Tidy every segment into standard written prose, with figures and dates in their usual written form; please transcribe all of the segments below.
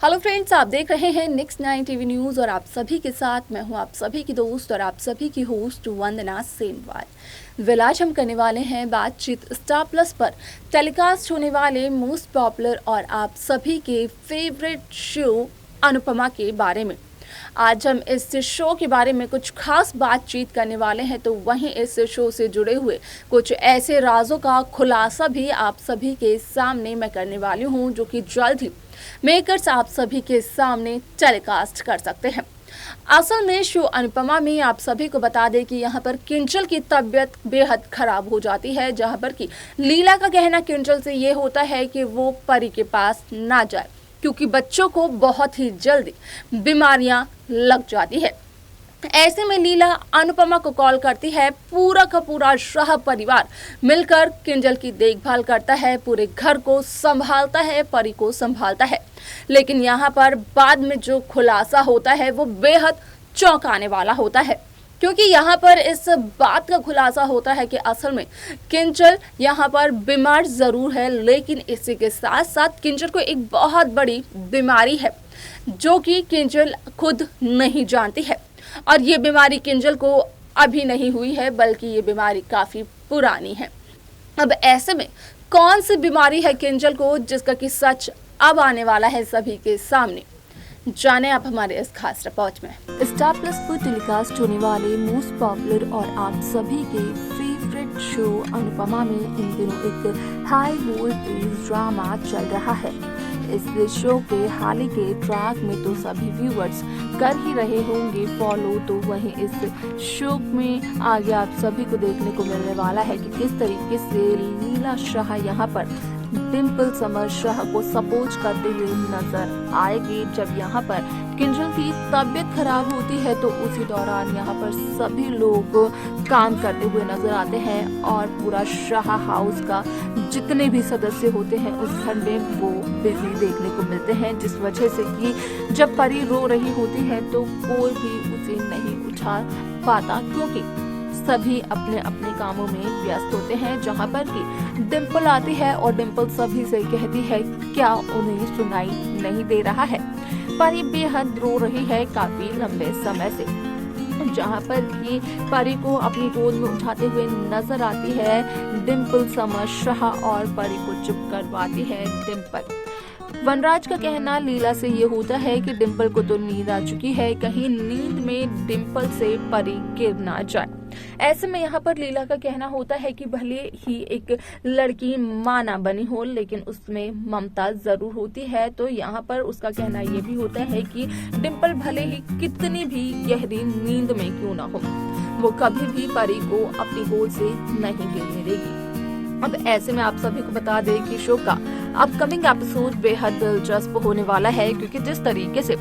Hello friends, आप देख रहे हैं नेक्स्ट 9 टीवी न्यूज़ और आप सभी के साथ मैं हूं आप सभी की दोस्त और आप सभी की होस्ट वंदना सेनवाल। आज हम करने वाले हैं बातचीत स्टार प्लस पर टेलीकास्ट होने वाले मोस्ट पॉपुलर और आप सभी के फेवरेट शो अनुपमा के बारे में। आज हम इस शो के बारे में कुछ खास बातचीत करने वाले हैं, तो वहीं इस शो से जुड़े हुए कुछ ऐसे राजों का खुलासा भी आप सभी के सामने मैं करने वाली हूं, जो कि जल्द ही मेकर्स आप सभी के सामने टेलीकास्ट कर सकते हैं। असल में शो अनुपमा में आप सभी को बता दें कि यहाँ पर किंजल की तबीयत बेहद खराब हो जाती है, जहाँ पर कि लीला का कहना किंजल से ये होता है कि वो परी के पास ना जाए, क्योंकि बच्चों को बहुत ही जल्दी बीमारियां लग जाती है। ऐसे में लीला अनुपमा को कॉल करती है। पूरा का पूरा शाह परिवार मिलकर किंजल की देखभाल करता है, पूरे घर को संभालता है, परी को संभालता है। लेकिन यहाँ पर बाद में जो खुलासा होता है वो बेहद चौंकाने वाला होता है, क्योंकि यहाँ पर इस बात का खुलासा होता है कि असल में किंजल यहाँ पर बीमार ज़रूर है, लेकिन इसी के साथ साथ किंजल को एक बहुत बड़ी बीमारी है जो कि किंजल खुद नहीं जानती है। और ये बीमारी किंजल को अभी नहीं हुई है, बल्कि ये बीमारी काफ़ी पुरानी है। अब ऐसे में कौन सी बीमारी है किंजल को, जिसका कि सच अब आने वाला है सभी के सामने। जाने आप हमारे इस खास रिपोर्ट में। स्टार प्लस पर टेलीकास्ट होने वाले मोस्ट पॉपुलर और आप सभी के फेवरेट शो अनुपमा में इन दिनों एक हाई वोल्टेज ड्रामा चल रहा है। इस शो के हाल ही के ट्रैक में तो सभी व्यूअर्स कर ही रहे होंगे फॉलो, तो वहीं इस शो में आगे आप सभी को देखने को मिलने वाला है कि किस तरीके से लीला शाह यहाँ पर डिम्पल समर शाह को सपोर्ट करते हुए नजर आएगी। जब यहाँ पर किंजल की तबीयत खराब होती है तो उसी दौरान यहाँ पर सभी लोग काम करते हुए नजर आते हैं और पूरा शाह हाउस का जितने भी सदस्य होते हैं उस घर में वो बिजी देखने को मिलते हैं, जिस वजह से कि जब परी रो रही होती है तो कोई भी उसे नहीं उठा पाता, क्योंकि सभी अपने अपने कामों में व्यस्त होते हैं। जहां पर कि डिम्पल आती है और डिम्पल सभी से कहती है क्या उन्हें सुनाई नहीं दे रहा है। परी बेहद रो रही है काफी लंबे समय से, जहां पर कि परी को अपनी गोद में उठाते हुए नजर आती है डिम्पल समर शाह और परी को चुप करवाती है डिम्पल। वनराज का कहना लीला से ये होता है कि डिम्पल को तो नींद आ चुकी है, कहीं नींद में डिम्पल से परी गिर ना जाए। ऐसे में यहाँ पर लीला का कहना होता है कि भले ही एक लड़की मां ना बनी हो, लेकिन उसमें ममता जरूर होती है। तो यहाँ पर उसका कहना ये भी होता है कि डिम्पल भले ही कितनी भी गहरी नींद में क्यों ना हो, वो कभी भी परी को अपनी गोद से नहीं गिरने देगी। अब ऐसे में आप सभी को बता दें कि शो का अपकमिंग एपिसोड बेहद दिलचस्प होने वाला है, क्योंकि जिस तरीके से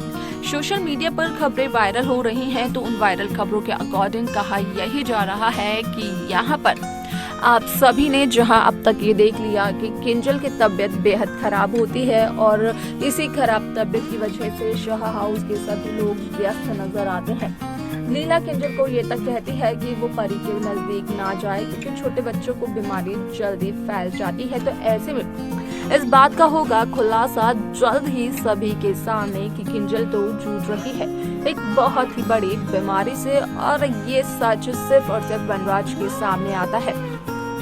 सोशल मीडिया पर खबरें वायरल हो रही हैं, तो उन वायरल खबरों के अकॉर्डिंग कहा यही जा रहा है कि यहाँ पर आप सभी ने जहां अब तक ये देख लिया कि किंजल की तबीयत बेहद खराब होती है और इसी खराब तबीयत की वजह से शाह हाउस के सभी लोग व्यस्त नजर आते हैं। लीला किंजल को ये तक कहती है कि वो परी के नजदीक ना जाए, क्योंकि छोटे बच्चों को बीमारी जल्दी फैल जाती है। तो ऐसे में इस बात का होगा खुलासा जल्द ही सभी के सामने कि किंजल तो जूझ रही है एक बहुत ही बड़ी बीमारी से, और ये सच सिर्फ और सिर्फ वनराज के सामने आता है।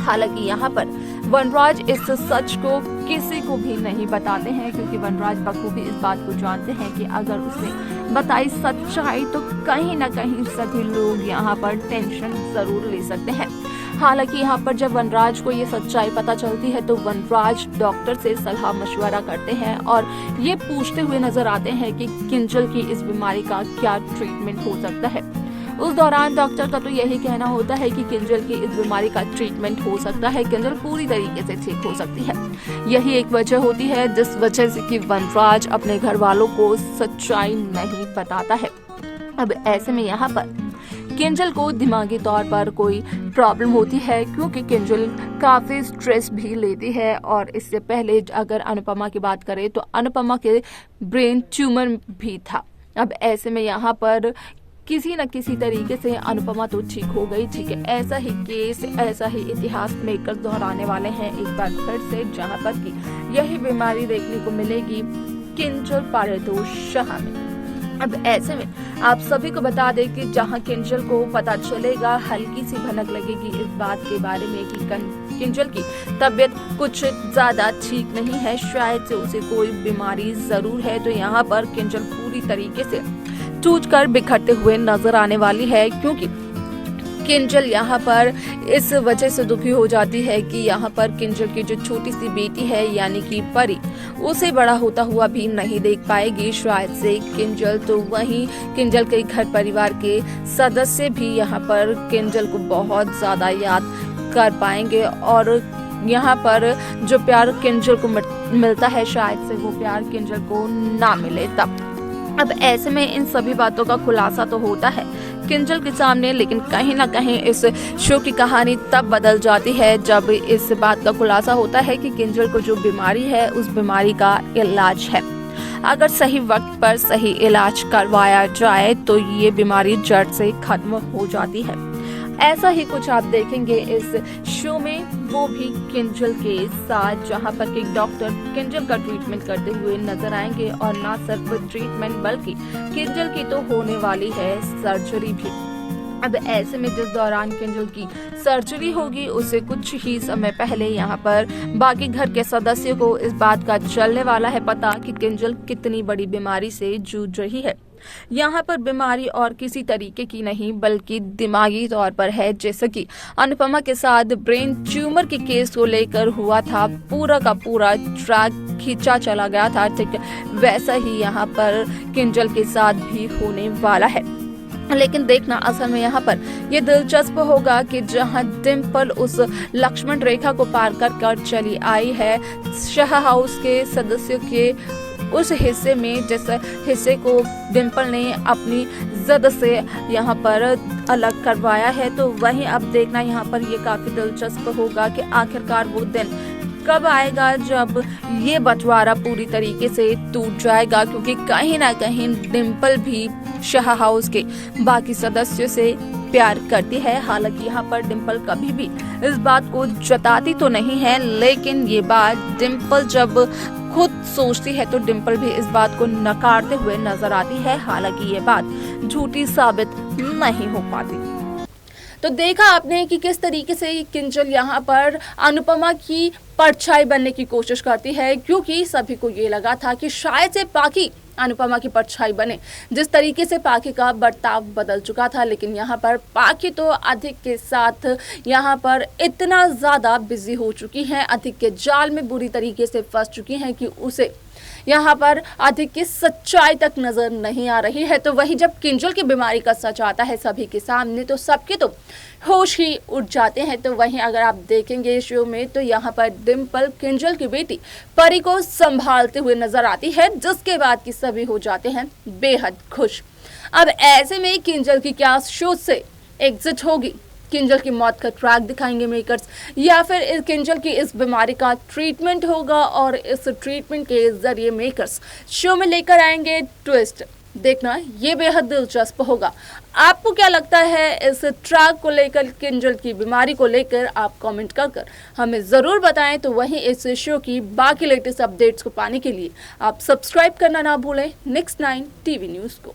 हालांकि यहाँ पर वनराज इस सच को किसी को भी नहीं बताते हैं, क्योंकि वनराज बखूबी इस बात को जानते हैं कि अगर उसने बताई सच्चाई तो कहीं ना कहीं सभी लोग यहाँ पर टेंशन जरूर ले सकते हैं। हालांकि यहाँ पर जब वनराज को ये सच्चाई पता चलती है तो वनराज डॉक्टर से सलाह मशवरा करते हैं और ये पूछते हुए नजर आते हैं कि किंजल की इस बीमारी का क्या ट्रीटमेंट हो सकता है। उस दौरान डॉक्टर का तो यही कहना होता है कि किंजल की इस बीमारी का ट्रीटमेंट हो सकता है, किंजल पूरी तरीके से ठीक हो सकती है। यही एक वजह होती है जिस वजह से कि वनराज अपने घर वालों को सच्चाई नहीं बताता है। अब ऐसे में यहाँ पर किंजल को दिमागी तौर पर कोई प्रॉब्लम होती है, क्योंकि किंजल काफी स्ट्रेस भी लेती है। और इससे पहले अगर अनुपमा की बात करें तो अनुपमा के ब्रेन ट्यूमर भी था। अब ऐसे में यहाँ पर किसी न किसी तरीके से अनुपमा तो ठीक हो गई। ठीक है, ऐसा ही केस, ऐसा ही इतिहास मेकर्स दोहराने वाले हैं एक बार फिर से, जहां पर कि यही बीमारी देखने को मिलेगी किंजल पारितोष शाह में। अब ऐसे में आप सभी को बता दें कि जहां किंजल को पता चलेगा, हल्की सी भनक लगेगी इस बात के बारे में कि किंजल की तबीयत कुछ ज्यादा ठीक नहीं है, शायद से उसे कोई बीमारी जरूर है, तो यहाँ पर किंजल पूरी तरीके से टूटकर बिखरते हुए नजर आने वाली है, क्योंकि किंजल यहाँ पर इस वजह से दुखी हो जाती है कि यहाँ पर किंजल की जो छोटी सी बेटी है यानी कि परी, उसे बड़ा होता हुआ भी नहीं देख पाएगी शायद से किंजल। तो वहीं किंजल के घर परिवार के सदस्य भी यहाँ पर किंजल को बहुत ज्यादा याद कर पाएंगे और यहाँ पर जो प्यार किंजल को मिलता है शायद से वो प्यार किंजल को ना मिले तब। अब ऐसे में इन सभी बातों का खुलासा तो होता है किंजल के सामने, लेकिन कहीं ना कहीं इस शो की कहानी तब बदल जाती है जब इस बात का खुलासा होता है कि किंजल को जो बीमारी है उस बीमारी का इलाज है। अगर सही वक्त पर सही इलाज करवाया जाए तो ये बीमारी जड़ से खत्म हो जाती है। ऐसा ही कुछ आप देखेंगे इस शो में, वो भी किंजल के साथ, जहां पर एक डॉक्टर किंजल का ट्रीटमेंट करते हुए नजर आएंगे और ना सिर्फ ट्रीटमेंट बल्कि किंजल की तो होने वाली है सर्जरी भी। अब ऐसे में जिस दौरान किंजल की सर्जरी होगी उससे कुछ ही समय पहले यहाँ पर बाकी घर के सदस्यों को इस बात का चलने वाला है पता कि किंजल कितनी बड़ी बीमारी से जूझ रही है। यहाँ पर बीमारी और किसी तरीके की नहीं बल्कि दिमागी तौर पर है, जैसे कि अनुपमा के साथ ब्रेन ट्यूमर के केस को लेकर हुआ था, पूरा का पूरा ट्रैक खींचा चला गया था, ठीक वैसा ही यहाँ पर किंजल के साथ भी होने वाला है। लेकिन देखना असल में यहाँ पर ये दिलचस्प होगा कि जहाँ डिम्पल उस लक्ष्मण रेखा को पार कर चली आई है शाह हाउस के सदस्यों के उस हिस्से में, जिस हिस्से को डिम्पल ने अपनी जिद से यहाँ पर अलग करवाया है, तो वहीं अब देखना यहाँ पर ये काफी दिलचस्प होगा कि आखिरकार वो दिन कब आएगा जब ये बंटवारा पूरी तरीके से टूट जाएगा, क्योंकि कहीं ना कहीं डिम्पल भी शाह हाउस के बाकी सदस्यों से प्यार करती है। हालांकि यहाँ पर डिम्पल कभी भी इस बात को जताती तो नहीं है, लेकिन ये बात डिम्पल जब खुद सोचती है तो डिम्पल भी इस बात को नकारते हुए नजर आती है। हालांकि ये बात झूठी साबित नहीं हो पाती। तो देखा आपने कि किस तरीके से किंजल यहाँ पर अनुपमा की परछाई बनने की कोशिश करती है, क्योंकि सभी को ये लगा था कि शायद से पाकी अनुपमा की परछाई बने। जिस तरीके से पाकी का बर्ताव बदल चुका था, लेकिन यहाँ पर पाकी तो अधिक के साथ यहाँ पर इतना ज़्यादा बिजी हो चुकी हैं, अधिक के जाल में बुरी तरीके से फंस चुकी हैं कि उसे यहाँ पर अधिक की सच्चाई तक नजर नहीं आ रही है। तो वही जब किंजल की बीमारी का सच आता है सभी के सामने तो सबके तो होश ही उड़ जाते हैं। तो वहीं अगर आप देखेंगे शो में तो यहाँ पर डिम्पल किंजल की बेटी परी को संभालते हुए नजर आती है, जिसके बाद की सभी हो जाते हैं बेहद खुश। अब ऐसे में किंजल की क्या शो से एग्जिट होगी, किंजल की मौत का ट्रैक दिखाएंगे मेकर्स, या फिर किंजल की इस बीमारी का ट्रीटमेंट होगा और इस ट्रीटमेंट के जरिए मेकर्स शो में लेकर आएंगे ट्विस्ट। देखना ये बेहद दिलचस्प होगा। आपको क्या लगता है इस ट्रैक को लेकर, किंजल की बीमारी को लेकर? आप कमेंट कर हमें ज़रूर बताएं। तो वहीं इस शो की बाकी लेटेस्ट अपडेट्स को पाने के लिए आप सब्सक्राइब करना ना भूलें Next 9 टीवी न्यूज़ को।